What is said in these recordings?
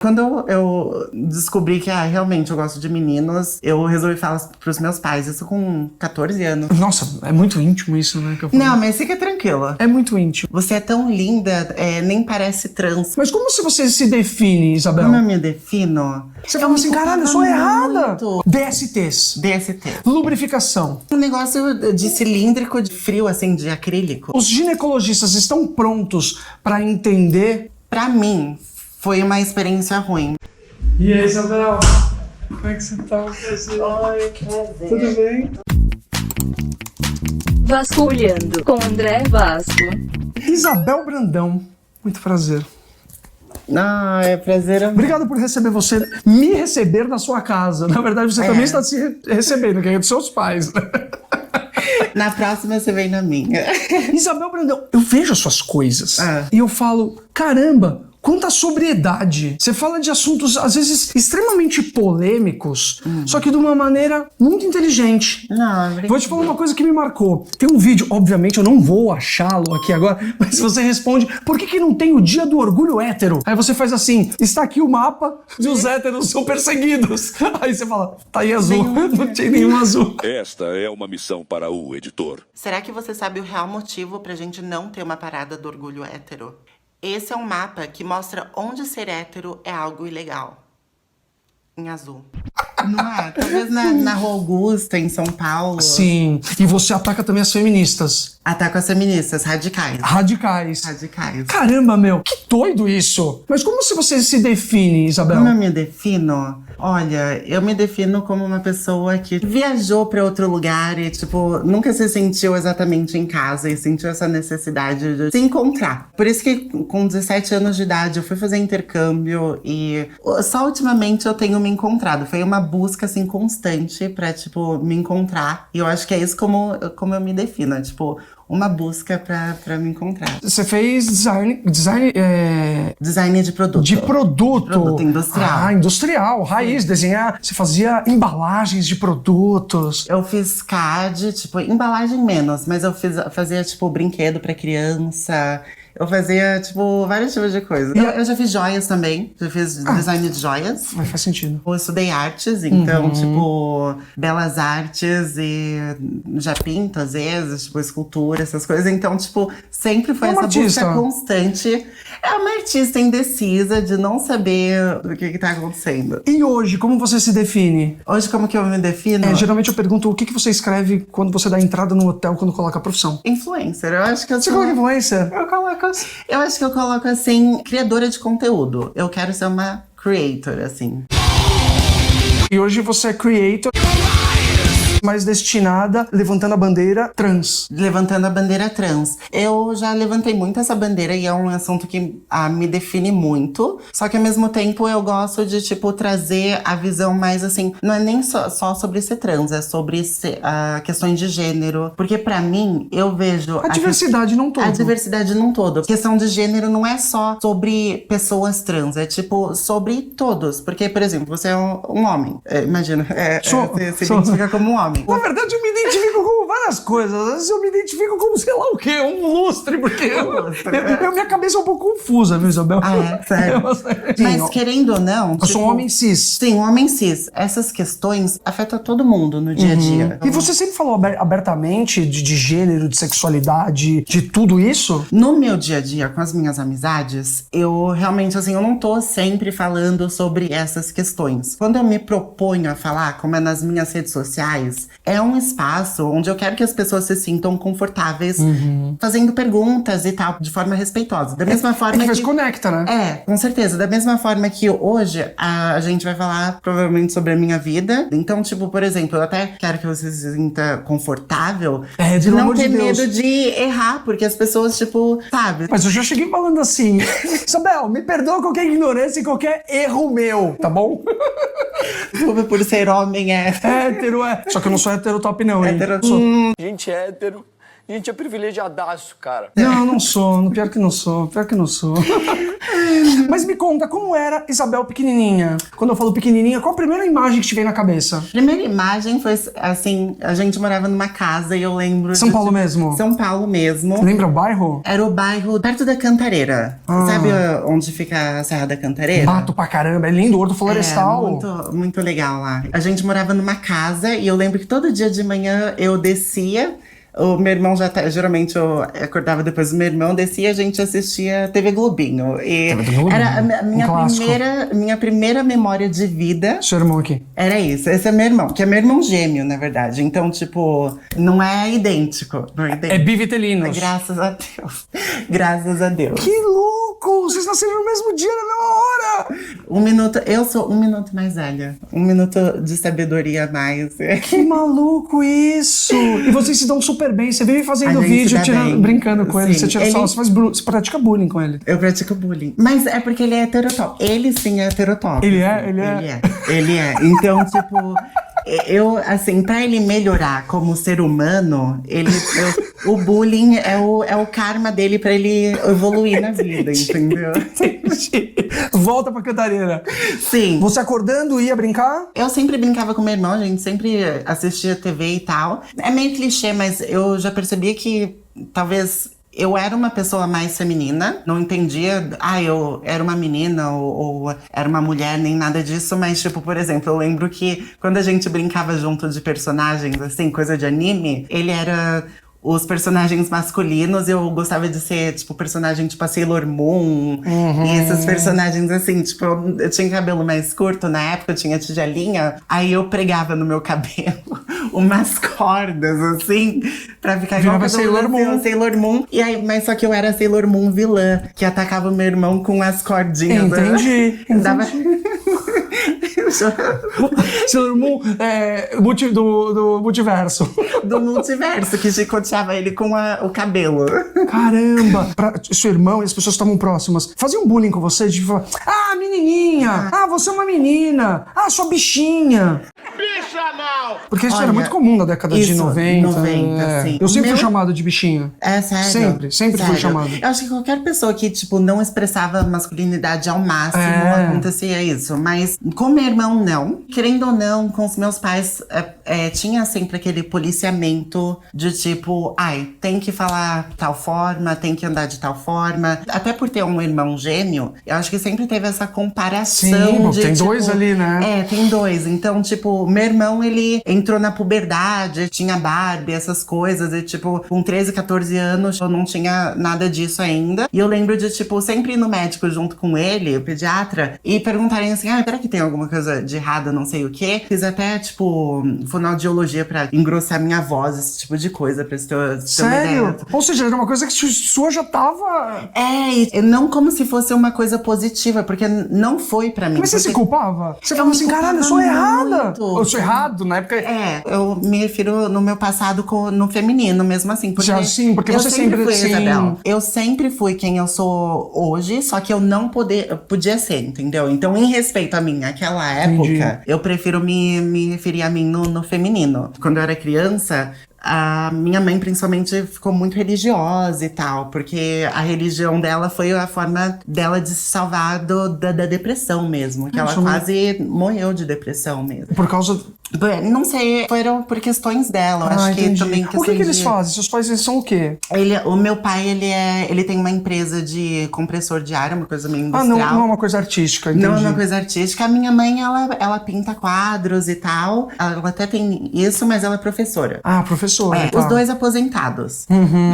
Quando eu descobri que, realmente eu gosto de meninos, eu resolvi falar pros meus pais, isso com 14 anos. Nossa, é muito íntimo isso, né? Que eu falo. Não, mas fica tranquila. É muito íntimo. Você é tão linda, nem parece trans. Mas como se você se define, Isabel? Como eu me defino? Você fala assim, caralho, eu sou errada. Muito. DSTs. DST. Lubrificação. Um negócio de cilíndrico, de frio, assim, de acrílico. Os ginecologistas estão prontos pra entender? Pra mim, foi uma experiência ruim. E aí, Isabel? Como é que você tá? Oi, tudo bem? Vasculhando com André Vasco. Isabel Brandão, muito prazer. É prazer. Obrigado por me receber na sua casa. Na verdade, você também está se recebendo, que é dos seus pais, né? Na próxima você vem na minha. Isabel Brandão, eu vejo as suas coisas e eu falo, caramba, quanta sobriedade. Você fala de assuntos, às vezes, extremamente polêmicos, só que de uma maneira muito inteligente. Não, Vou te falar uma coisa que me marcou. Tem um vídeo, obviamente eu não vou achá-lo aqui agora, mas você responde, por que não tem o dia do orgulho hétero? Aí você faz assim, está aqui o mapa de os héteros são perseguidos. Aí você fala, tá aí azul, não tem nenhum azul. Esta é uma missão para o editor. Será que você sabe o real motivo pra gente não ter uma parada do orgulho hétero? Esse é um mapa que mostra onde ser hétero é algo ilegal. Em azul. Não é? Talvez na Rua Augusta, em São Paulo. Sim, e você ataca também as feministas. Ataca as feministas, radicais. Radicais. Radicais. Caramba, meu, que doido isso. Mas como se você se define, Isabel? Como eu me defino? Olha, eu me defino como uma pessoa que viajou pra outro lugar e, tipo, nunca se sentiu exatamente em casa e sentiu essa necessidade de se encontrar. Por isso que com 17 anos de idade eu fui fazer intercâmbio e só ultimamente eu tenho me encontrado. Foi uma busca, assim, constante pra, tipo, me encontrar. E eu acho que é isso como eu me defino, é, tipo, uma busca pra me encontrar. Você fez design Design de produto. de produto. Produto industrial. Ah, industrial, raiz, desenhar. Você fazia embalagens de produtos. Eu fiz CAD, tipo, embalagem menos, mas eu fazia, tipo, brinquedo pra criança. Eu fazia, tipo, vários tipos de coisa. Eu já fiz joias também. Já fiz design de joias. Mas faz sentido. Eu estudei artes, então, tipo, belas artes e já pinto, às vezes, tipo, escultura, essas coisas. Então, tipo, sempre foi É uma essa busca artista. constante. É uma artista indecisa de não saber o que tá acontecendo. E hoje, como você se define? Hoje, como que eu me defino? Geralmente eu pergunto o que você escreve quando você dá entrada no hotel, quando coloca a profissão. Influencer. Eu acho que eu Você sou... coloca influencer? Eu acho que eu coloco assim, criadora de conteúdo. Eu quero ser uma creator, assim. E hoje você é creator, mais destinada, levantando a bandeira trans. Levantando a bandeira trans. Eu já levantei muito essa bandeira e é um assunto que me define muito. Só que ao mesmo tempo eu gosto de, tipo, trazer a visão mais assim, não é nem só sobre ser trans, é sobre questões de gênero. Porque pra mim, eu vejo... A diversidade num todo. A diversidade num todo. A questão de gênero não é só sobre pessoas trans, é tipo sobre todos. Porque, por exemplo, você é um homem. Imagina, você se identifica como um homem. Na verdade, eu me identifico como várias coisas. Às vezes eu me identifico como, sei lá o quê, um lustre, porque minha cabeça é um pouco confusa, viu, Isabel? Sério. Mas querendo ou não... Eu sou um homem cis. Sim, um homem cis. Essas questões afetam todo mundo no dia a dia. E você sempre falou abertamente de gênero, de sexualidade, de tudo isso? No meu dia a dia, com as minhas amizades, eu realmente, assim, eu não tô sempre falando sobre essas questões. Quando eu me proponho a falar, como é nas minhas redes sociais, é um espaço onde eu quero que as pessoas se sintam confortáveis fazendo perguntas e tal, de forma respeitosa. Da mesma forma que conecta, né? Com certeza. Da mesma forma que hoje a gente vai falar provavelmente sobre a minha vida. Então, tipo, por exemplo, eu até quero que você se sinta confortável de não ter medo de errar, porque as pessoas, tipo, sabe? Mas eu já cheguei falando assim, Isabel, me perdoa qualquer ignorância e qualquer erro meu, tá bom? Desculpa por ser homem, Hétero, Só que eu não sou hétero top não, hein? Hétero. Sou... Gente hétero A gente é privilegiadaço, cara. Não, não sou. Pior que não sou. Mas me conta, como era Isabel pequenininha? Quando eu falo pequenininha, qual a primeira imagem que te vem na cabeça? Primeira imagem foi assim, a gente morava numa casa e eu lembro... São Paulo mesmo? São Paulo mesmo. Lembra o bairro? Era o bairro perto da Cantareira. Sabe onde fica a Serra da Cantareira? Mato pra caramba, é lindo, Horto Florestal. Muito, muito legal lá. A gente morava numa casa e eu lembro que todo dia de manhã eu descia. O meu irmão geralmente eu acordava depois do meu irmão, descia e a gente assistia TV Globinho. E era a minha primeira memória de vida. Seu irmão aqui. Era isso, esse é meu irmão, que é meu irmão gêmeo, na verdade. Então, tipo, não é idêntico. Não é idêntico. É bivitelinos. Graças a Deus. Graças a Deus. Que louco! Vocês nasceram no mesmo dia, na mesma hora! Eu sou 1 minuto mais velha. 1 minuto de sabedoria a mais. Que maluco isso! E vocês se dão super bem. Você vive fazendo A gente se vídeo, dá bem. brincando com ele. Sim, Você tira ele- sal, você pratica bullying com ele. Eu pratico bullying. Mas é porque ele é heterotop. Ele sim é heterotop. Ele é? Ele é. Então, tipo, eu, assim, pra ele melhorar como ser humano, o bullying é o karma dele pra ele evoluir na vida, entendeu? Volta pra Cantareira. Sim. Você acordando, ia brincar? Eu sempre brincava com meu irmão, a gente sempre assistia TV e tal. É meio clichê, mas eu já percebi que talvez eu era uma pessoa mais feminina. Não entendia, eu era uma menina ou era uma mulher, nem nada disso. Mas, tipo, por exemplo, eu lembro que quando a gente brincava junto de personagens, assim, coisa de anime, ele era... Os personagens masculinos, eu gostava de ser, tipo, personagem tipo a Sailor Moon. E esses personagens, assim, tipo, eu tinha cabelo mais curto na época, eu tinha tigelinha. Aí eu pregava no meu cabelo umas cordas, assim, pra ficar igual Virava Sailor Moon. Sailor Moon. E aí, mas só que eu era a Sailor Moon vilã, que atacava o meu irmão com as cordinhas. Entendi. Dava... Sailor Moon do multiverso. Do multiverso, que chicoteava ele com o cabelo. Caramba! Seu irmão e as pessoas estavam próximas. Faziam bullying com você? De falar, menininha! Você é uma menina! Sua bichinha! Bicha não! Porque isso era Olha, muito comum na década de isso, 90. 90, sim. Eu sempre Meu- fui chamado de bichinha. É sério? Sempre fui Sério. chamado. Eu acho que qualquer pessoa que, tipo, não expressava masculinidade ao máximo, acontecia isso. Mas com meu irmão, não. Querendo ou não, com os meus pais, tinha sempre aquele policiamento de tipo, tem que falar tal forma, tem que andar de tal forma. Até por ter um irmão gêmeo, eu acho que sempre teve essa comparação. Sim, de, tem tipo, dois ali, né? Tem dois. Então, tipo, meu irmão, ele entrou na puberdade, tinha Barbie, essas coisas. E, tipo, com 13, 14 anos, eu não tinha nada disso ainda. E eu lembro de, tipo, sempre ir no médico junto com ele, o pediatra, e perguntarem assim, será que tem alguma coisa de errado, não sei o quê? Fiz até, tipo, fonoaudiologia pra engrossar minha voz, esse tipo de coisa, pra você ter uma Sério? ideia. Ou seja, era uma coisa que sua já tava... E não como se fosse uma coisa positiva, porque não foi pra mim. Mas você se porque- culpava? Você Eu falava me assim, caralho, eu culpava sou errada. muito. Eu sou errado, na época... Eu me refiro no meu passado no feminino mesmo assim. Porque Já, sim, porque eu você sempre fui, sim. Isabel. Eu sempre fui quem eu sou hoje, só que eu não podia ser, entendeu? Então, em respeito a mim, naquela época, Entendi. eu prefiro me referir a mim no feminino. Quando eu era criança, a minha mãe, principalmente, ficou muito religiosa e tal, porque a religião dela foi a forma dela de se salvar da depressão mesmo, que ela quase morreu de depressão mesmo. Por causa... Não sei, foram por questões dela. Eu acho que entendi. também O que questões eles de... fazem? Seus pais, eles são o quê? O meu pai, ele tem uma empresa de compressor de ar, uma coisa meio industrial. Não é uma coisa artística, entendi. Não é uma coisa artística. A minha mãe, ela pinta quadros e tal. Ela até tem isso, mas ela é professora. Professora. Os dois aposentados.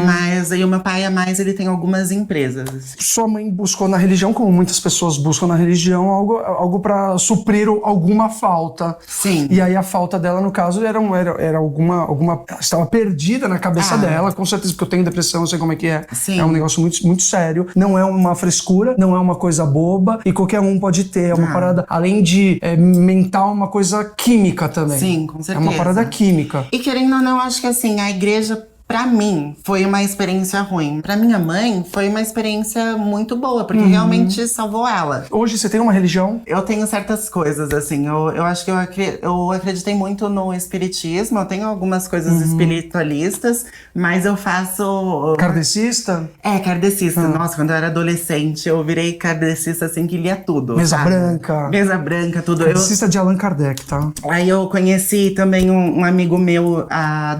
Mas aí o meu pai, ele tem algumas empresas. Sua mãe buscou na religião, como muitas pessoas buscam na religião, algo pra suprir alguma falta. Sim. E aí a falta dela, no caso, era alguma... Ela estava perdida na cabeça dela, com certeza, porque eu tenho depressão, eu sei como é que é. Sim. É um negócio muito, muito sério. Não é uma frescura, não é uma coisa boba, e qualquer um pode ter. É uma parada, além de mental, uma coisa química também. Sim, com certeza. É uma parada química. E querendo ou não, acho que assim, a igreja Pra mim, foi uma experiência ruim. Pra minha mãe, foi uma experiência muito boa, porque realmente salvou ela. Hoje você tem uma religião? Eu tenho certas coisas, assim. Eu acho que eu acreditei muito no espiritismo. Eu tenho algumas coisas espiritualistas, mas eu faço... Kardecista? Kardecista. Nossa, quando eu era adolescente, eu virei kardecista, assim, que lia tudo. Mesa sabe? branca. Mesa branca, tudo. Kardecista de Allan Kardec, tá? Aí eu conheci também um amigo meu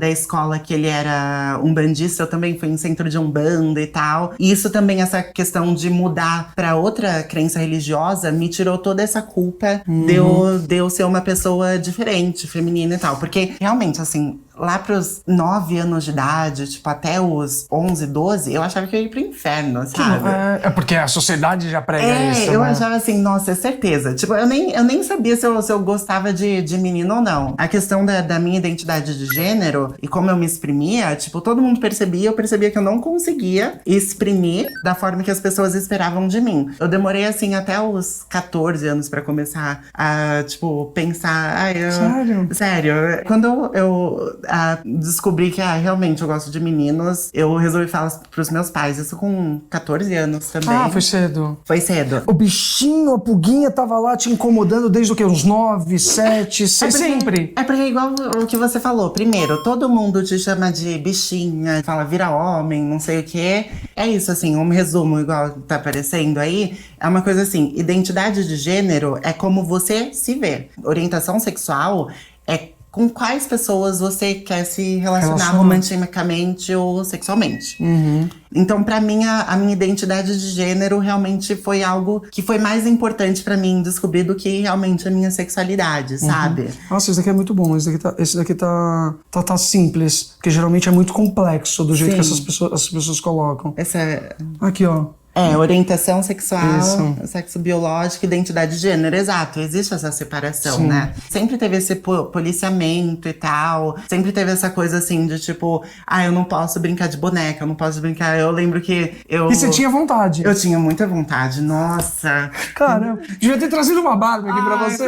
da escola, que ele era umbandista. Eu também fui em centro de umbanda e tal. E isso também, essa questão de mudar pra outra crença religiosa, me tirou toda essa culpa de eu ser uma pessoa diferente, feminina e tal. Porque, realmente, assim, lá pros 9 anos de idade, tipo, até os 11, 12, eu achava que eu ia pro inferno, sabe? É porque a sociedade já prega isso, eu né? achava assim, nossa, é certeza. Tipo, eu nem sabia se eu gostava de menino ou não. A questão da minha identidade de gênero e como eu me exprimia, tipo, todo mundo percebia, eu percebia que eu não conseguia exprimir da forma que as pessoas esperavam de mim. Eu demorei, assim, até os 14 anos pra começar a, tipo, pensar... Sério? Sério. Quando eu descobri que, realmente eu gosto de meninos, eu resolvi falar pros meus pais. Isso com 14 anos também. Ah, foi cedo. Foi cedo. O bichinho, a pulguinha tava lá te incomodando desde o quê? Uns 9, 7, 6, sempre. É porque é igual o que você falou. Primeiro, todo mundo te chama de bichinha, fala vira homem, não sei o quê. É isso, assim, um resumo igual tá aparecendo aí. É uma coisa assim, identidade de gênero é como você se vê. Orientação sexual é com quais pessoas você quer se relacionar romanticamente ou sexualmente. Então, pra mim, a minha identidade de gênero realmente foi algo que foi mais importante pra mim descobrir do que realmente a minha sexualidade, sabe? Nossa, esse daqui é muito bom. Esse daqui tá simples. Porque geralmente é muito complexo do jeito que as pessoas colocam. Aqui, ó. Orientação sexual, sexo biológico, identidade de gênero, exato. Existe essa separação, né? Sempre teve esse policiamento e tal. Sempre teve essa coisa assim de tipo, eu não posso brincar de boneca, eu não posso brincar. Eu lembro que eu... E você tinha vontade? Eu tinha muita vontade, nossa. Caramba, devia ter trazido uma Barbie aqui pra você.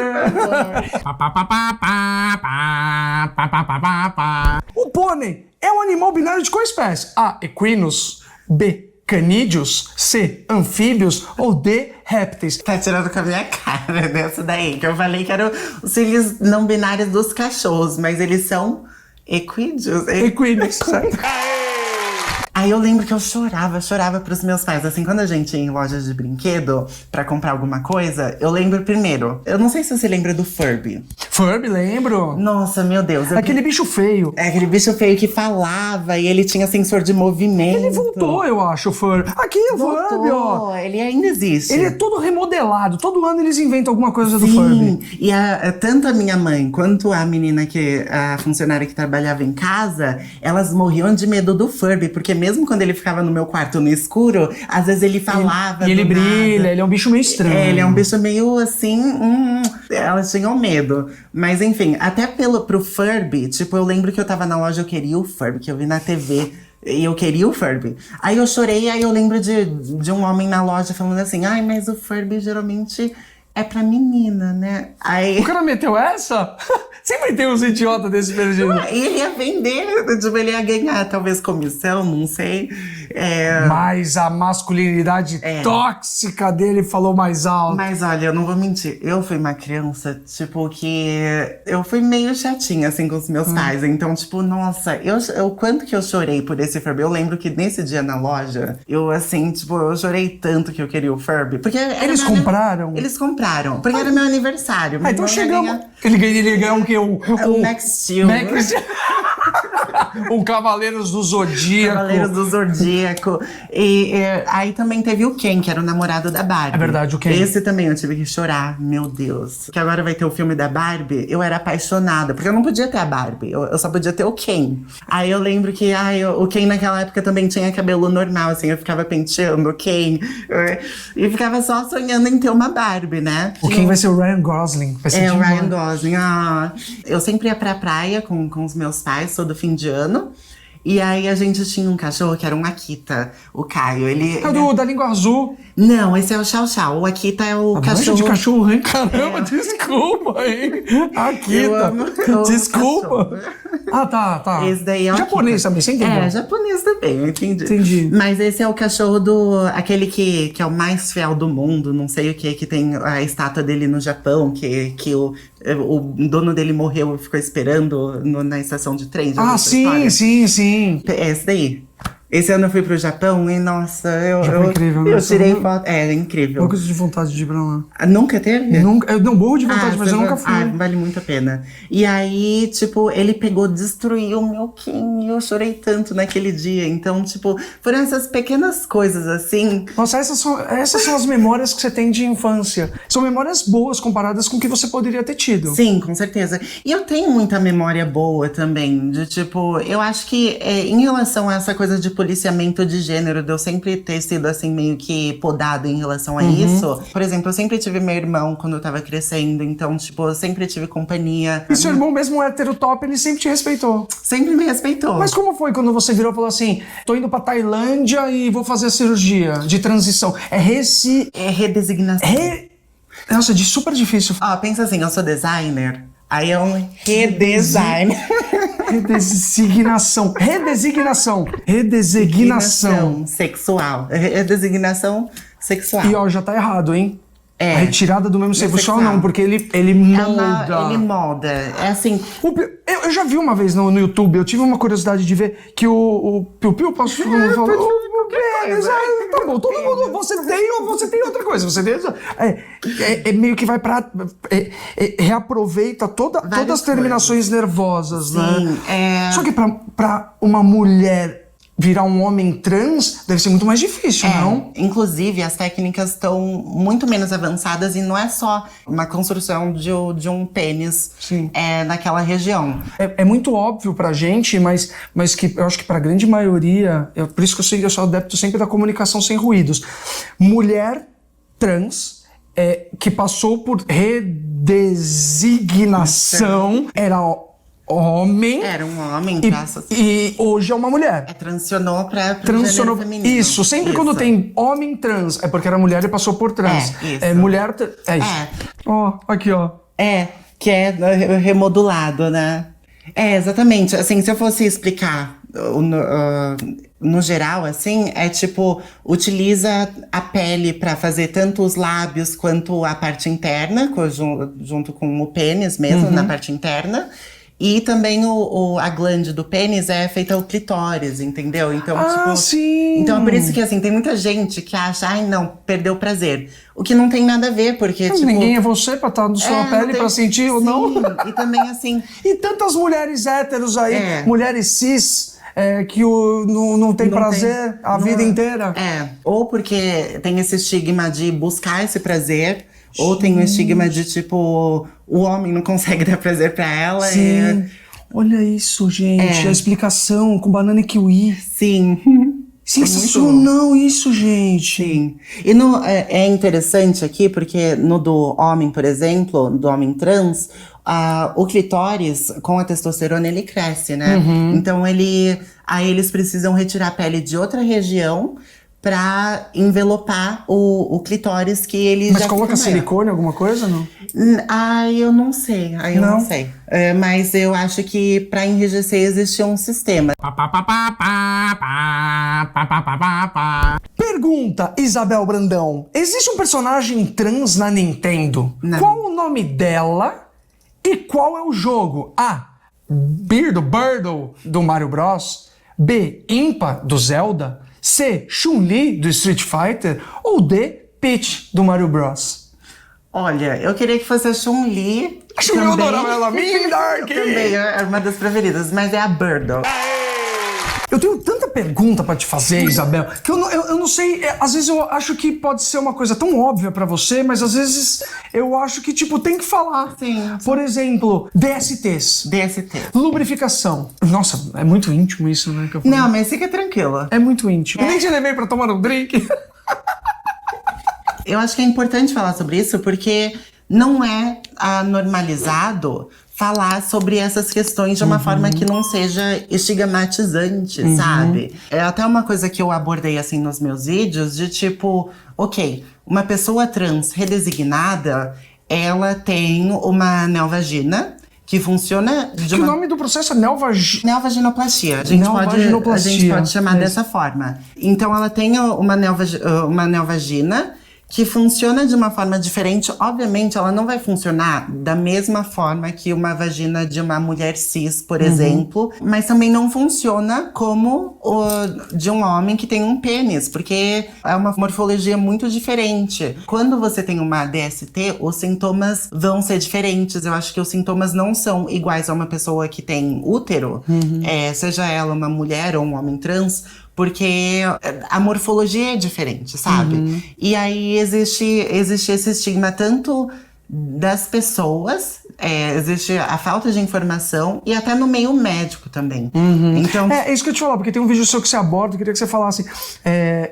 O pônei é um animal binário de qual espécie? A. Equinos. B. Canídeos, C, anfíbios ou D, répteis? Tá tirando com a minha cara dessa daí, que eu falei que eram os filhos não binários dos cachorros, mas eles são equídeos. Equinos, certo? Aí eu lembro que eu chorava pros meus pais. Assim, quando a gente ia em lojas de brinquedo pra comprar alguma coisa, eu lembro primeiro. Eu não sei se você lembra do Furby. Furby, lembro. Nossa, meu Deus. Aquele bicho feio. É aquele bicho feio que falava e ele tinha sensor de movimento. Ele voltou, eu acho, o Furby. Aqui é o Furby, ó. Ele ainda existe. Ele é todo remodelado. Todo ano eles inventam alguma coisa do Sim. Furby. E tanto a minha mãe quanto a menina a funcionária que trabalhava em casa, elas morriam de medo do Furby, porque mesmo quando ele ficava no meu quarto no escuro, às vezes ele falava. E ele do brilha, nada. ele é um bicho meio estranho. Ele é um bicho meio assim. Elas tinham medo. Mas enfim, até pro Furby, tipo, eu lembro que eu tava na loja, eu queria o Furby, que eu vi na TV. E eu queria o Furby. Aí eu chorei, aí eu lembro de um homem na loja falando assim: mas o Furby geralmente é pra menina, né? Aí... O cara meteu essa? Sempre tem uns idiotas desse perdido. E ele ia vender, tipo, ele ia ganhar talvez comissão, não sei. Mas a masculinidade tóxica dele falou mais alto. Mas olha, eu não vou mentir. Eu fui uma criança, tipo, que... Eu fui meio chatinha, assim, com os meus pais. Então, tipo, nossa, o quanto que eu chorei por esse Furby. Eu lembro que nesse dia na loja, eu, assim, tipo, eu chorei tanto que eu queria o Furby. Porque eles compraram? Eles compraram, porque era meu aniversário. Então chegamos... Ele ganhou o quê? O Max Steel. O Cavaleiros do Zodíaco. Cavaleiros do Zodíaco. E aí também teve o Ken, que era o namorado da Barbie. É verdade, o Ken. Esse também eu tive que chorar, meu Deus. Que agora vai ter o filme da Barbie, eu era apaixonada. Porque eu não podia ter a Barbie, eu só podia ter o Ken. Aí eu lembro que o Ken naquela época também tinha cabelo normal, assim. Eu ficava penteando o Ken. E ficava só sonhando em ter uma Barbie, né? O Ken vai ser o Ryan Gosling. Vai ser o Ryan Gosling. Eu sempre ia pra praia com os meus pais, todo fim de ano. E aí a gente tinha um cachorro que era um Akita, o Caio. Ele é da língua azul. Não, esse é o Chow Chow. O Akita é o cachorro. De cachorro, hein? Caramba, desculpa, hein? Akita. Eu amo desculpa. Ah, tá. Esse daí é o japonês Akita. também, você entendeu? É, japonês também, eu entendi. Entendi. Mas esse é o cachorro do... Aquele que é o mais fiel do mundo, não sei o que tem a estátua dele no Japão, que o dono dele morreu e ficou esperando na estação de trem. Já viu Ah, essa história? sim. É esse daí. Esse ano eu fui pro Japão e, nossa, Japão é incrível, né? eu tirei foto. É incrível. Poucas de vontade de ir pra lá. Nunca teve? Nunca, eu não morro de vontade, mas você eu nunca vai- fui. vale muito a pena. E aí, tipo, ele pegou, destruiu o meu Kim. E eu chorei tanto naquele dia. Então, tipo, foram essas pequenas coisas assim. Nossa, essas são as memórias que você tem de infância. São memórias boas comparadas com o que você poderia ter tido. Sim, com certeza. E eu tenho muita memória boa também. De tipo, eu acho que em relação a essa coisa de policiamento de gênero, de eu sempre ter sido assim, meio que podado em relação a isso. Por exemplo, eu sempre tive meu irmão quando eu tava crescendo. Então, tipo, eu sempre tive companhia. E seu irmão, mesmo hétero top, ele sempre te respeitou. Sempre me respeitou. Mas como foi quando você virou e falou assim: tô indo pra Tailândia e vou fazer a cirurgia de transição? É redesignação. Nossa, super difícil. Ó, pensa assim, eu sou designer. Aí é um redesign. Redesignação. Sexual. Redesignação sexual. E ó, já tá errado, hein? É. A retirada do mesmo sexual sexual. não, porque ele molda. Ele molda. É assim. Eu já vi uma vez no YouTube, eu tive uma curiosidade de ver que o Piu Piu passou falando. Tá bom, todo mundo. Você tem outra coisa. Você tem. É meio que vai pra. Reaproveita todas as terminações nervosas, Sim, né? Só que pra uma mulher virar um homem trans deve ser muito mais difícil, não? Inclusive, as técnicas estão muito menos avançadas e não é só uma construção de um pênis naquela região. É muito óbvio pra gente, mas que eu acho que pra grande maioria, por isso que eu sou adepto sempre da comunicação sem ruídos. Mulher trans que passou por redesignação era homem. Era um homem, e hoje é uma mulher. Transicionou pra gênero feminino. Isso, sempre quando tem homem trans, é porque era mulher e passou por trans. Mulher. É isso. Ó, aqui, ó. Que é remodulado, né? Exatamente. Assim, se eu fosse explicar no geral, assim, é tipo, utiliza a pele pra fazer tanto os lábios quanto a parte interna, junto com o pênis mesmo, na parte interna. E também a glande do pênis é feita ao clitóris, entendeu? Então, sim! Então é por isso que, assim, tem muita gente que acha, não, perdeu o prazer. O que não tem nada a ver, porque, Mas ninguém é você pra estar na sua pele pra sentir ou não. E também, assim... E tantas mulheres héteros aí, mulheres cis... que não tem prazer a vida inteira. Ou porque tem esse estigma de buscar esse prazer, ou tem o estigma de, tipo, o homem não consegue dar prazer pra ela. Sim. Olha isso, gente. A explicação com banana e kiwi. Sim. Sensacional isso, gente. Sim. E é interessante aqui, porque no do homem, por exemplo, do homem trans, o clitóris, com a testosterona, ele cresce, né? Então aí eles precisam retirar a pele de outra região pra envelopar o clitóris que ele Mas já coloca fica maior. silicone, alguma coisa, não? Eu não sei. Não sei. Mas eu acho que pra enrijecer existe um sistema. Pergunta, Isabel Brandão. Existe um personagem trans na Nintendo? Não. Qual o nome dela e qual é o jogo? A. Birdle do Mario Bros. B. Impa do Zelda. C. Chun-Li do Street Fighter. Ou D. Peach do Mario Bros. Olha, eu queria que fosse a Chun-Li. Eu adorava ela. Mean Dark! Também é uma das preferidas, mas é a Birdle. Eu tenho tanta pergunta pra te fazer, Isabel, que eu não sei, às vezes eu acho que pode ser uma coisa tão óbvia pra você, mas às vezes eu acho que, tipo, tem que falar. Sim. Por exemplo, DSTs. DST. Lubrificação. Nossa, é muito íntimo isso, né? Que eu falei. Não, mas fica tranquila. É muito íntimo. Eu nem te levei pra tomar um drink. Eu acho que é importante falar sobre isso, porque não é normalizado falar sobre essas questões de uma forma que não seja estigmatizante, sabe? É até uma coisa que eu abordei, assim, nos meus vídeos, de tipo, ok, uma pessoa trans redesignada, ela tem uma neovagina, que funciona de Que o nome do processo é neovaginoplastia. A gente pode chamar dessa forma. Então ela tem uma neovagina que funciona de uma forma diferente. Obviamente, ela não vai funcionar da mesma forma que uma vagina de uma mulher cis, por exemplo, mas também não funciona como o de um homem que tem um pênis, porque é uma morfologia muito diferente. Quando você tem uma DST, os sintomas vão ser diferentes. Eu acho que os sintomas não são iguais a uma pessoa que tem útero, seja ela uma mulher ou um homem trans, porque a morfologia é diferente, sabe? E aí existe esse estigma tanto das pessoas, existe a falta de informação e até no meio médico também. Então, É isso que eu te falar, porque tem um vídeo seu que você aborda, eu queria que você falasse.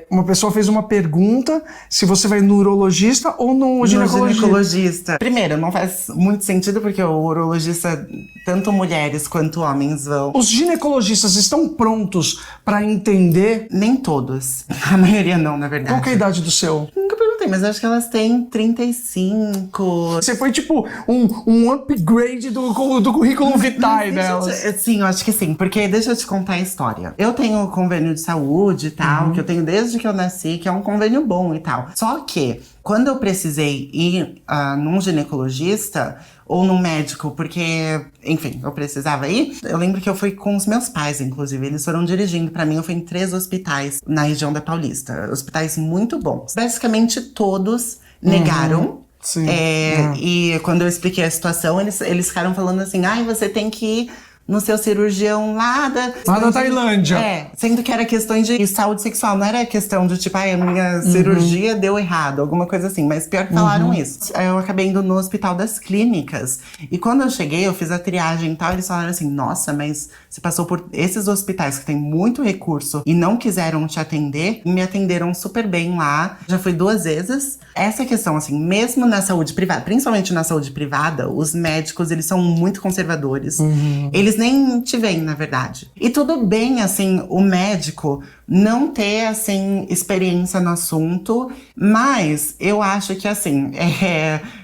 Uma pessoa fez uma pergunta se você vai no urologista ou no ginecologista. Primeiro, não faz muito sentido, porque o urologista, tanto mulheres quanto homens vão. Os ginecologistas estão prontos pra entender? Nem todos. A maioria não, na verdade. Qual que é a idade do seu? Nunca perguntei, mas acho que elas têm 35. Você foi tipo um upgrade do currículo vitae delas. Sim, eu acho que sim, porque deixa eu te contar a história. Eu tenho um convênio de saúde e tal, que eu tenho desde que eu nasci, que é um convênio bom e tal. Só que, quando eu precisei ir num ginecologista ou num médico, porque, enfim, eu precisava ir, eu lembro que eu fui com os meus pais, inclusive. Eles foram dirigindo pra mim, eu fui em 3 hospitais na região da Paulista. Hospitais muito bons. Basicamente, todos negaram. Sim. E quando eu expliquei a situação, eles ficaram falando assim: ai, você tem que ir no seu cirurgião lá da Tailândia. Sendo que era questões de saúde sexual, não era questão de tipo, ai, a minha cirurgia deu errado, alguma coisa assim. Mas pior que falaram isso. Eu acabei indo no Hospital das Clínicas. E quando eu cheguei, eu fiz a triagem e tal, eles falaram assim: nossa, mas você passou por esses hospitais que tem muito recurso e não quiseram te atender. Me atenderam super bem lá. Já fui 2 vezes. Essa questão, assim, mesmo na saúde privada, principalmente na saúde privada, os médicos, eles são muito conservadores. Eles nem te veem, na verdade. E tudo bem, assim, o médico não ter, assim, experiência no assunto, mas eu acho que, assim,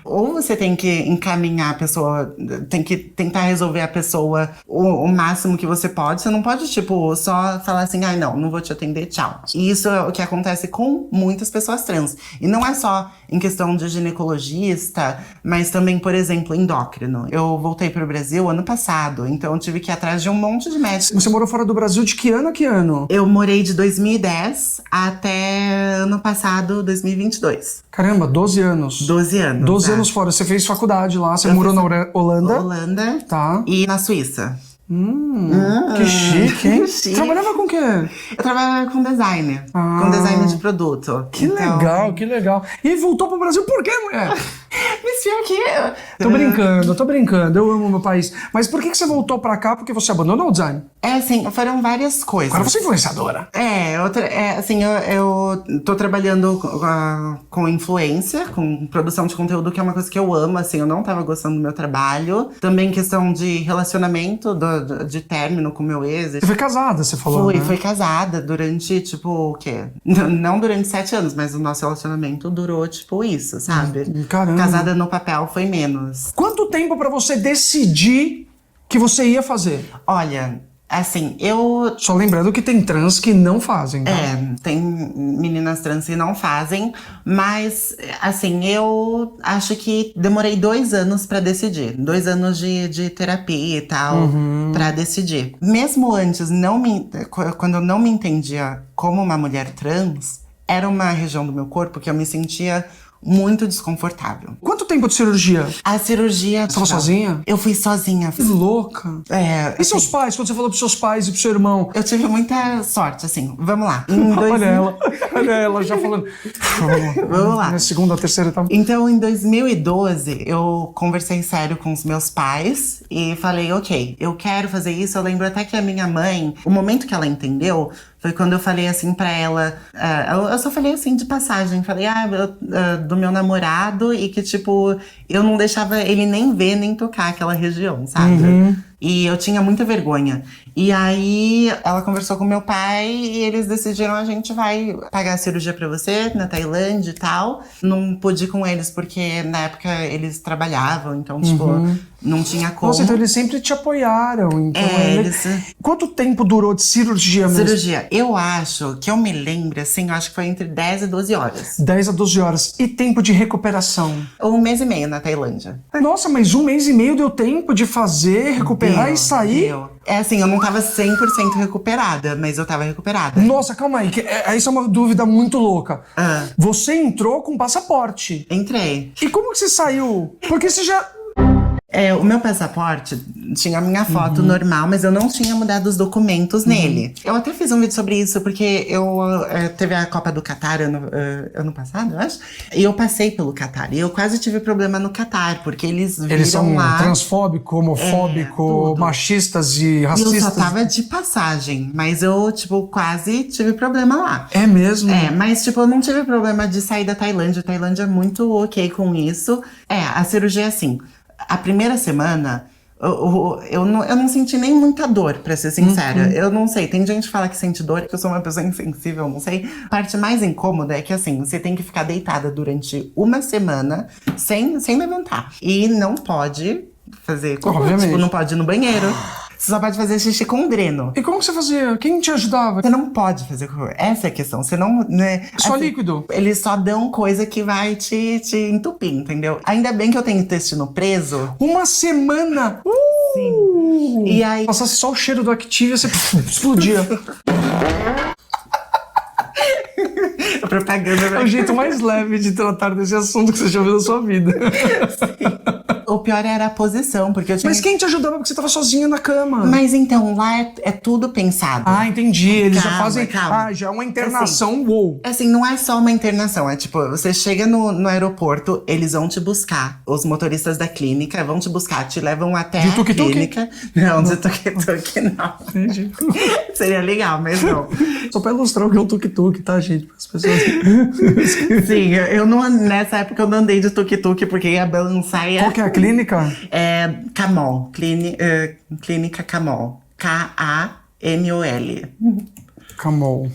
ou você tem que encaminhar a pessoa, tem que tentar resolver a pessoa o máximo que você pode. Você não pode, tipo, só falar assim: ai, não vou te atender, tchau. E isso é o que acontece com muitas pessoas trans. E não é só em questão de ginecologista, mas também, por exemplo, endócrino. Eu voltei pro Brasil ano passado, então eu tive que ir atrás de um monte de médicos. Você morou fora do Brasil de que ano a que ano? Eu morei de 2010 até ano passado, 2022. Caramba, 12 anos. 12 anos. 12 anos fora. Você fez faculdade lá, você morou na Holanda? Holanda. Tá. E na Suíça. Que chique, hein? Chique. Trabalhava com o quê? Eu trabalhava com design. Com design de produto. Que legal, que legal. E aí voltou pro Brasil por quê, mulher? Mas pior que... Tô brincando. Eu amo meu país. Mas por que você voltou pra cá? Porque você abandonou o design? Assim, foram várias coisas. Agora você é influenciadora. Assim, eu tô trabalhando com influência, com produção de conteúdo, que é uma coisa que eu amo, assim, eu não tava gostando do meu trabalho. Também questão de relacionamento, de término com meu ex. Você foi casada, você falou, né? Fui casada durante, tipo, o quê? Não durante 7 anos, mas o nosso relacionamento durou, tipo, isso, sabe? Caramba. Casada no papel foi menos. Quanto tempo pra você decidir que você ia fazer? Olha, assim, eu... Só lembrando que tem trans que não fazem, tá? Tem meninas trans que não fazem, mas, assim, eu acho que demorei 2 anos pra decidir. 2 anos de terapia e tal, pra decidir. Mesmo antes, quando eu não me entendia como uma mulher trans, era uma região do meu corpo que eu me sentia muito desconfortável. Quanto tempo de cirurgia? A cirurgia... Você foi sozinha? Eu fui sozinha. Que louca. E seus pais? Quando você falou pros seus pais e pro seu irmão? Eu tive muita sorte, assim. Vamos lá. Olha ela já falando. Vamos lá. Na segunda, terceira etapa. Então, em 2012, eu conversei sério com os meus pais e falei, ok, eu quero fazer isso. Eu lembro até que a minha mãe, o momento que ela entendeu, foi quando eu falei assim pra ela, eu só falei assim de passagem, falei do meu namorado e que tipo, eu não deixava ele nem ver nem tocar aquela região, sabe? E eu tinha muita vergonha. E aí ela conversou com meu pai e eles decidiram: a gente vai pagar a cirurgia pra você na Tailândia e tal. Não pude ir com eles porque na época eles trabalhavam, então, tipo, não tinha como. Nossa, então eles sempre te apoiaram. Então eles... Quanto tempo durou de cirurgia mesmo? Cirurgia, eu acho que eu me lembro, assim, eu acho que foi entre 10 e 12 horas. 10 a 12 horas. E tempo de recuperação? 1 mês e meio na Tailândia. Nossa, mas 1 mês e meio deu tempo de fazer, recuperar e sair? Deu. É assim, eu não tava 100% recuperada, mas eu tava recuperada. Nossa, calma aí, isso é uma dúvida muito louca. Ah. Você entrou com passaporte. Entrei. E como que você saiu? Porque você já... O meu passaporte tinha a minha foto normal, mas eu não tinha mudado os documentos nele. Eu até fiz um vídeo sobre isso, porque teve a Copa do Catar ano passado, eu acho. E eu passei pelo Catar. E eu quase tive problema no Catar, porque eles viram Eles são lá... transfóbico, homofóbico, tudo. machistas e E racistas. eu só tava de passagem, mas eu, tipo, quase tive problema lá. É mesmo? Mas, tipo, eu não tive problema de sair da Tailândia. A Tailândia é muito ok com isso. A cirurgia é assim. A primeira semana, eu não senti nem muita dor, pra ser sincera. Eu não sei, tem gente que fala que sente dor, que eu sou uma pessoa insensível, não sei. A parte mais incômoda é que, assim, você tem que ficar deitada durante 1 semana sem levantar. E não pode fazer cocô, Obviamente. tipo, não pode ir no banheiro. Você só pode fazer xixi com dreno. E como que você fazia? Quem te ajudava? Você não pode fazer cocô. Essa é a questão. Você não... Né, Só líquido? Eles só dão coisa que vai te entupir, entendeu? Ainda bem que eu tenho intestino preso. 1 semana? Sim. E aí... Passasse só o cheiro do Activia, você explodia. A propaganda... É o jeito mais leve de tratar desse assunto que você já viu na sua vida. O pior era a posição, porque eu tinha... Mas quem te ajudava? Porque você tava sozinha na cama. Mas então, lá é tudo pensado. Ah, entendi. Eles já Calma, fazem... calma. Ah, já é uma internação, uou. Assim, não é só uma internação, é tipo, você chega no aeroporto, eles vão te buscar. Os motoristas da clínica vão te buscar, te levam até De a tuk-tuk? clínica. Não, de tuk-tuk não. Entendi. Seria legal, mas não. Só pra ilustrar o que é um tuk-tuk, tá, gente? Para as pessoas... Sim, eu não, nessa época eu não andei de tuk-tuk, porque ia balançar e... Qual que é a clínica? É Camol, Clínica Camol. K-A-M-O-L. Camol.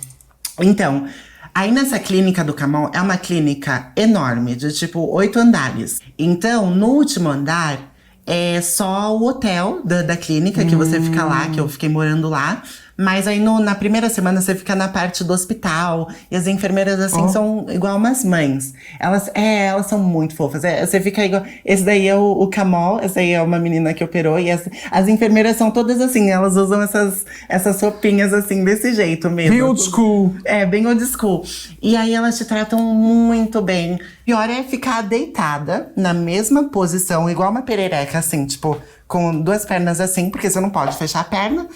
Então, aí nessa clínica do Camol é uma clínica enorme, de tipo 8 andares. Então, no último andar é só o hotel da clínica, que você fica lá, que eu fiquei morando lá. Mas aí na primeira semana você fica na parte do hospital. E as enfermeiras, assim, são igual umas mães. Elas são muito fofas. Você fica igual... Esse daí é o Camol, essa aí é uma menina que operou. E as enfermeiras são todas assim, elas usam essas roupinhas assim, desse jeito mesmo. Bem old school. Bem old school. E aí elas te tratam muito bem. Pior é ficar deitada na mesma posição, igual uma perereca, assim, tipo... Com 2 pernas assim, porque você não pode fechar a perna.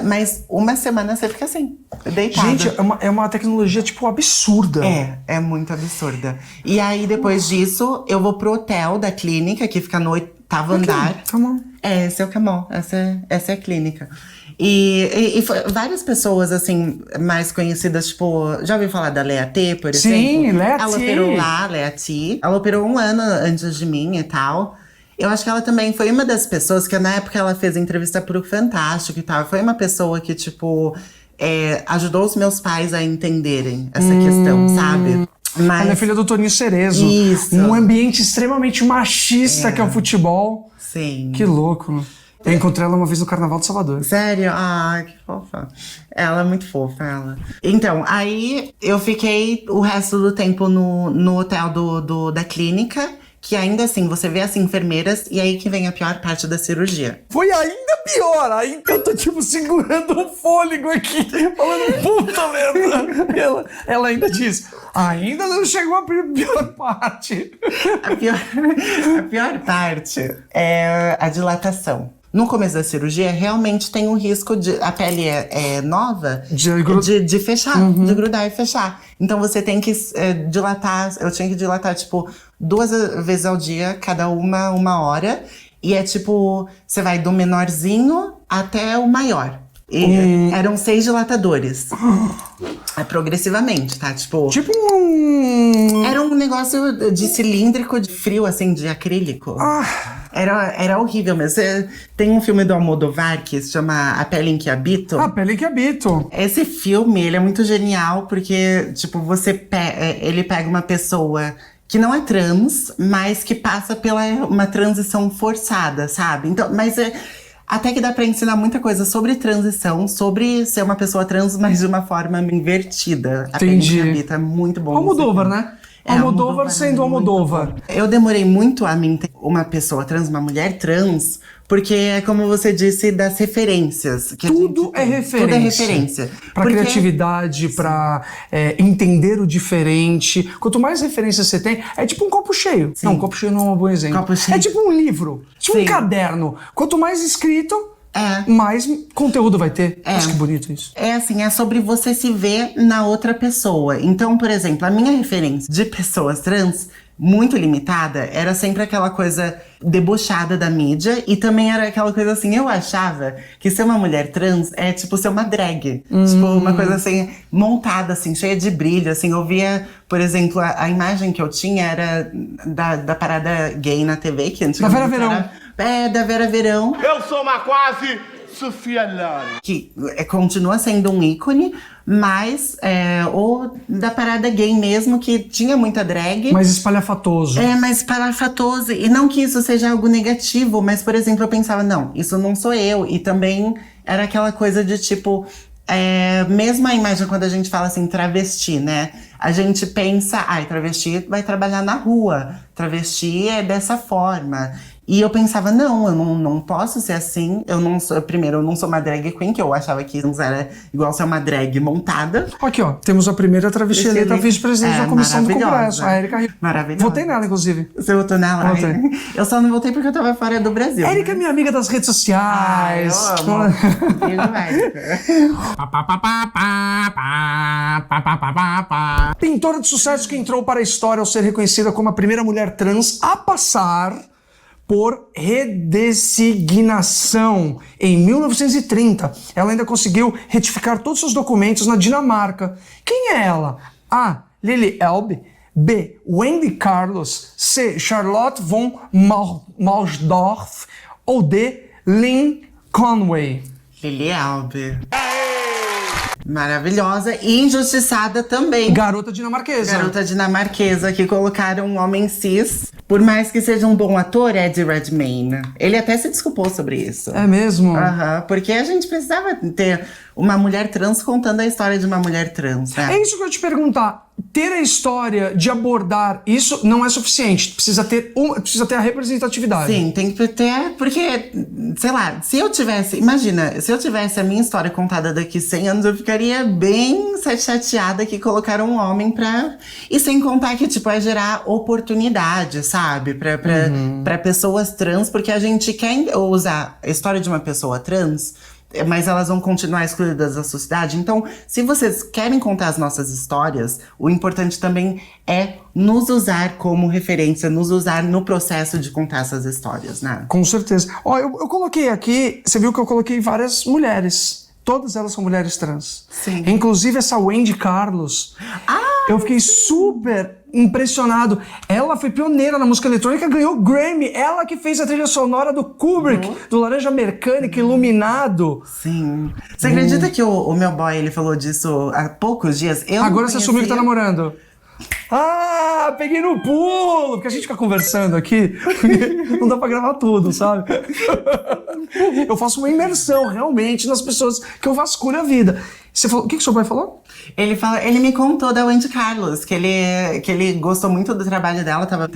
Mas 1 semana você fica assim, deitada. Gente, é uma tecnologia, tipo, absurda. É muito absurda. E aí, depois disso, eu vou pro hotel da clínica, que fica no 8º andar. Camol. Esse é o Camol. Essa é a clínica. E várias pessoas, assim, mais conhecidas, tipo... Já ouviu falar da Lea T, por exemplo? Sim, Lea T. Ela operou lá, Lea T. Ela operou 1 ano antes de mim e tal. Eu acho que ela também foi uma das pessoas que, na época, ela fez entrevista pro Fantástico e tal. Foi uma pessoa que, tipo, ajudou os meus pais a entenderem essa questão, sabe? Mas... Ela é filha do Toninho Cerezo. Isso. Um ambiente extremamente machista que é o futebol. Sim. Que louco. Eu encontrei ela uma vez no Carnaval de Salvador. Sério? Ah, que fofa. Ela é muito fofa, ela. Então, aí eu fiquei o resto do tempo no hotel da clínica. Que ainda assim, você vê as enfermeiras e aí que vem a pior parte da cirurgia. Foi ainda pior, aí eu tô tipo segurando o fôlego aqui, falando puta merda. Ela ainda diz, ainda não chegou a pior parte. A pior parte é a dilatação. No começo da cirurgia, realmente tem um risco de... A pele é nova, de fechar, de grudar e fechar. Então você tem que dilatar... Eu tinha que dilatar, tipo, 2 vezes ao dia, cada uma hora. E é tipo... Você vai do menorzinho até o maior. E eram 6 dilatadores. Progressivamente, tá? Tipo Era um negócio de cilíndrico, de frio, assim, de acrílico. Era horrível mesmo. Tem um filme do Almodóvar que se chama A Pele em que Habito. A Pele que Habito. Esse filme, ele é muito genial porque, tipo, ele pega uma pessoa que não é trans, mas que passa pela uma transição forçada, sabe? Então, até que dá pra ensinar muita coisa sobre transição, sobre ser uma pessoa trans, mas de uma forma invertida. A Pele em que Habito é muito bom. Almodóvar, né? Almodóvar sendo Almodóvar. Eu demorei muito a me entender uma pessoa trans, uma mulher trans, porque é como você disse, das referências. Tudo é referência. Tudo é referência. Pra criatividade, pra entender o diferente. Quanto mais referências você tem, é tipo um copo cheio. Sim. Não, um copo cheio não é um bom exemplo. É tipo um livro, tipo um caderno. Quanto mais escrito, mais conteúdo vai ter. Acho que bonito isso. É assim, é sobre você se ver na outra pessoa. Então, por exemplo, a minha referência de pessoas trans, muito limitada, era sempre aquela coisa debochada da mídia. E também era aquela coisa assim, eu achava que ser uma mulher trans é tipo ser uma drag. Tipo, uma coisa assim, montada, assim, cheia de brilho. Assim, eu via, por exemplo, a imagem que eu tinha era da parada gay na TV, que antigamente da Vera Verão. Da Vera Verão. Eu sou uma quase Sofia Loren. Que continua sendo um ícone, mas ou da parada gay mesmo, que tinha muita drag. Mais espalhafatoso. Mais espalhafatoso. E não que isso seja algo negativo, mas, por exemplo, eu pensava, não, isso não sou eu. E também era aquela coisa de tipo, mesmo a imagem quando a gente fala assim, travesti, né? A gente pensa, travesti vai trabalhar na rua, travesti é dessa forma. E eu pensava, não, eu não posso ser assim. Eu não sou uma drag queen, que eu achava que era igual ser uma drag montada. Aqui, ó, temos a primeira travesti eleita vice-presidente da Comissão do Congresso, a Érica Rio. Maravilhosa. Votei nela, inclusive. Você votou nela? Votei. Eu só não votei porque eu tava fora do Brasil. Érica é minha amiga das redes sociais. Eu amo. Pintora de sucesso que entrou para a história ao ser reconhecida como a primeira mulher trans a passar por redesignação em 1930. Ela ainda conseguiu retificar todos os seus documentos na Dinamarca. Quem é ela? A. Lily Elbe. B. Wendy Carlos. C. Charlotte von Mausdorff. Ou D. Lynn Conway. Lily Elbe. Maravilhosa e injustiçada também. Garota dinamarquesa, que colocaram um homem cis. Por mais que seja um bom ator, Eddie Redmayne. Ele até se desculpou sobre isso. É mesmo? Porque a gente precisava ter uma mulher trans contando a história de uma mulher trans, né? É isso que eu ia te perguntar. Ter a história de abordar isso não é suficiente. Precisa ter a representatividade. Sim, tem que ter, porque, sei lá, se eu tivesse a minha história contada daqui 100 anos, eu ficaria bem chateada que colocaram um homem pra... E sem contar que, tipo, é gerar oportunidade, sabe? Pra pessoas trans, porque a gente quer usar a história de uma pessoa trans, mas elas vão continuar excluídas da sociedade. Então, se vocês querem contar as nossas histórias, o importante também é nos usar como referência, nos usar no processo de contar essas histórias, né? Com certeza. Ó, eu coloquei aqui, você viu que eu coloquei várias mulheres. Todas elas são mulheres trans. Sim. Inclusive essa Wendy Carlos. Eu fiquei super impressionado. Ela foi pioneira na música eletrônica, ganhou Grammy. Ela que fez a trilha sonora do Kubrick, do Laranja Mecânica, Iluminado. Sim. Você acredita que o meu boy, ele falou disso há poucos dias? Agora você assumiu que tá namorando. Peguei no pulo! Porque a gente fica conversando aqui, não dá pra gravar tudo, sabe? Eu faço uma imersão, realmente, nas pessoas que eu vasculho a vida. Você falou, o que seu pai falou? Ele me contou da Wendy Carlos, que ele gostou muito do trabalho dela, tava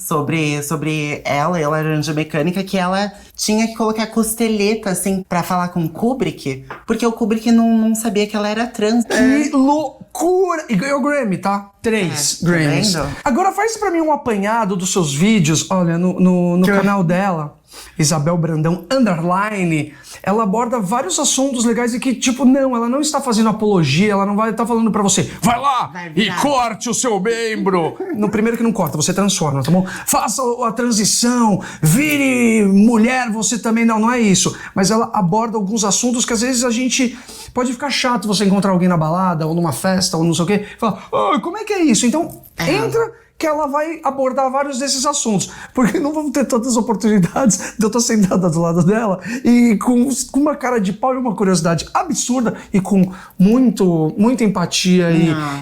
sobre ela e Laranja Mecânica, que ela tinha que colocar costeleta, assim, pra falar com o Kubrick, porque o Kubrick não sabia que ela era trans. Que loucura! E ganhou Grammy, tá? 3 Grammys. Tá vendo? Agora faz pra mim um apanhado dos seus vídeos, olha, no canal dela, Isabel Brandão _, ela aborda vários assuntos legais e que, tipo, ela não está fazendo apologia, ela não vai estar falando pra você, vai lá e corte o seu membro. No primeiro que não corta, você transforma, tá bom? Faça a transição, vire mulher, você também, não é isso. Mas ela aborda alguns assuntos que às vezes a gente pode ficar chato você encontrar alguém na balada ou numa festa ou não sei o quê, e fala, como é que é isso? Então, entra que ela vai abordar vários desses assuntos. Porque não vamos ter tantas oportunidades de eu estar sentada do lado dela e com uma cara de pau e uma curiosidade absurda e com muita empatia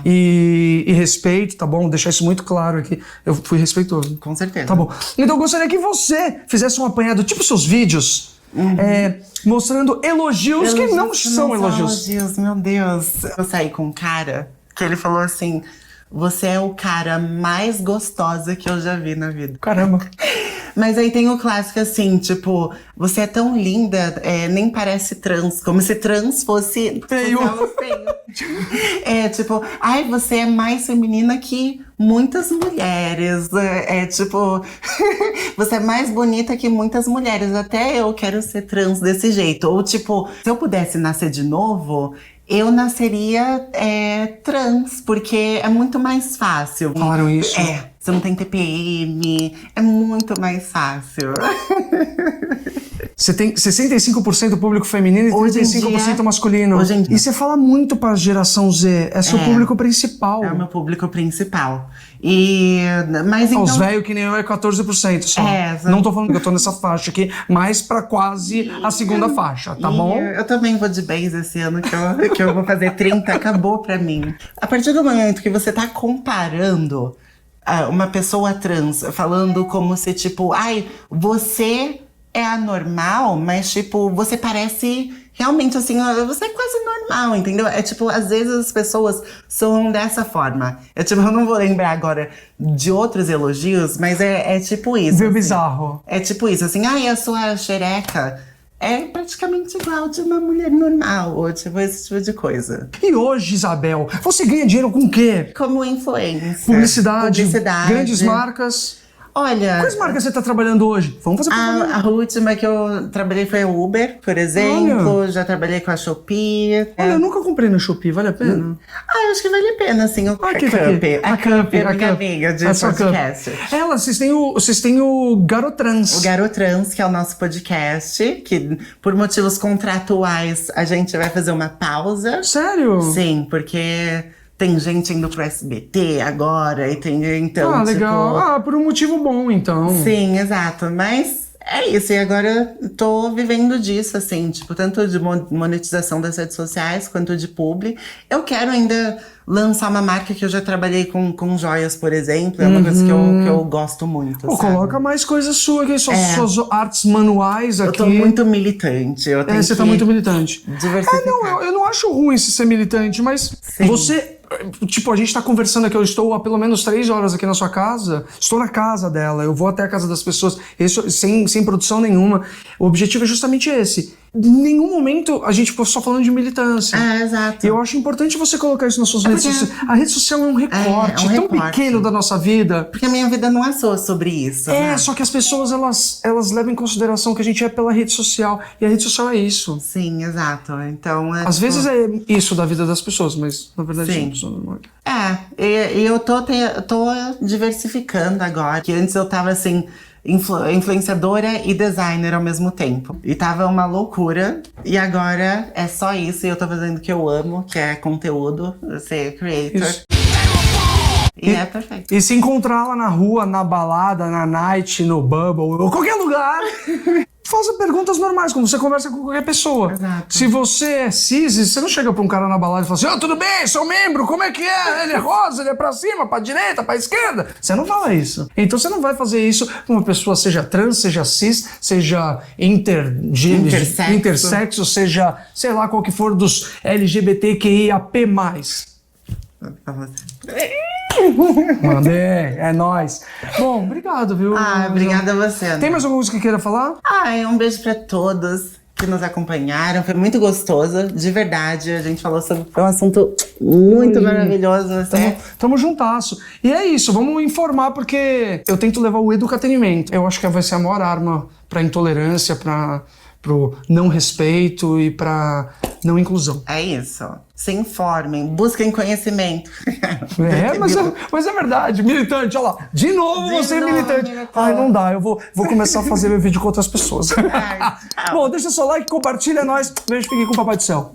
e respeito, tá bom? Deixar isso muito claro aqui. Eu fui respeitoso. Com certeza. Tá bom. Então eu gostaria que você fizesse um apanhado, tipo seus vídeos, mostrando elogios que não são elogios. Meu Deus. Eu saí com um cara que ele falou assim: você é o cara mais gostosa que eu já vi na vida. Caramba. Mas aí tem o clássico assim, tipo, você é tão linda, nem parece trans. Como se trans fosse Feio. É, tipo, ai, você é mais feminina que muitas mulheres. Tipo, você é mais bonita que muitas mulheres. Até eu quero ser trans desse jeito. Ou tipo, se eu pudesse nascer de novo, eu nasceria trans, porque é muito mais fácil. Falaram isso? Você não tem TPM, é muito mais fácil. Você tem 65% público feminino e Hoje em 35% dia- masculino. hoje em dia- E você fala muito pra geração Z, é seu público principal. É o meu público principal. Mas então... Os velhos que nem eu é 14% só. Não tô falando que eu tô nessa faixa aqui, mas pra quase a segunda faixa, tá bom? Eu também vou de base esse ano, que eu vou fazer 30, acabou pra mim. A partir do momento que você tá comparando uma pessoa trans, falando como se, tipo, ai, você é anormal, mas, tipo, você parece realmente, assim, você é quase normal, entendeu? É tipo, às vezes as pessoas são dessa forma. Tipo, eu não vou lembrar agora de outros elogios, mas é tipo isso. Viu assim. bizarro. É tipo isso, assim, ai, a sua xereca é praticamente igual de uma mulher normal, ou tipo, esse tipo de coisa. E hoje, Isabel, você ganha dinheiro com o quê? Como influência. Publicidade, grandes marcas. Olha, Quais marcas você tá trabalhando hoje? Vamos fazer propaganda. a última que eu trabalhei foi a Uber, por exemplo. Já trabalhei com a Shopee. Olha, eu nunca comprei no Shopee, vale a pena? Eu acho que vale a pena, assim. A Aqui, Cup. a Cup, é minha amiga de podcast. Ela, vocês têm o Garotrans. O Garotrans, que é o nosso podcast, que por motivos contratuais a gente vai fazer uma pausa. Sério? Sim, porque tem gente indo pro SBT agora e tem, então, legal. tipo... Por um motivo bom, então. Sim, exato. Mas é isso, e agora eu tô vivendo disso, assim, tipo, tanto de monetização das redes sociais quanto de publi. Eu quero ainda lançar uma marca que eu já trabalhei com joias, por exemplo. É uma coisa que eu gosto muito. Pô, sabe? coloca mais coisas suas aqui, suas artes manuais aqui. Eu tô muito militante. Eu tenho você tá muito militante. diversificar. Eu não acho ruim se ser militante, mas Sim. você... Tipo, a gente tá conversando aqui, eu estou há pelo menos 3 horas aqui na sua casa, estou na casa dela, eu vou até a casa das pessoas, isso, sem produção nenhuma. O objetivo é justamente esse. Em nenhum momento a gente ficou só falando de militância. Exato. E eu acho importante você colocar isso nas suas redes sociais. A rede social é um recorte tão pequeno da nossa vida. Porque a minha vida não é só sobre isso. né? Só que as pessoas, elas levam em consideração que a gente é pela rede social. E a rede social é isso. Sim, exato. Então, Às vezes é isso da vida das pessoas, mas na verdade Sim. são pessoas normais. E eu tô diversificando agora. Que antes eu tava assim, influenciadora e designer ao mesmo tempo. E tava uma loucura. E agora é só isso. E eu tô fazendo o que eu amo, que é conteúdo, ser creator. Isso. E é perfeito. E se encontrar lá na rua, na balada, na night, no Bubble, ou qualquer lugar, faça perguntas normais, como você conversa com qualquer pessoa. Exato. Se você é cis, você não chega pra um cara na balada e fala assim: tudo bem, sou membro, como é que é? Ele é rosa, ele é pra cima, pra direita, pra esquerda. Você não fala isso. Então você não vai fazer isso com uma pessoa, seja trans, seja cis, seja intersexo, seja, sei lá, qual que for dos LGBTQIAP+. Mandei, é nóis. Bom, obrigado, viu? Obrigada a você. Tem mais alguma coisa que queira falar? Um beijo pra todos que nos acompanharam. Foi muito gostoso, de verdade. A gente falou sobre um assunto muito maravilhoso. Tamo juntasso. E é isso, vamos informar, porque eu tento levar o educatenimento. Eu acho que vai ser a maior arma pra intolerância, pro não respeito e pra não inclusão. É isso. Se informem, busquem conhecimento. Mas é verdade, militante, olha lá. De novo você é militante. Ai, não dá, eu vou começar a fazer meu vídeo com outras pessoas. Bom, deixa seu like, compartilha, é nóis. Beijo, fiquem com o Papai do Céu.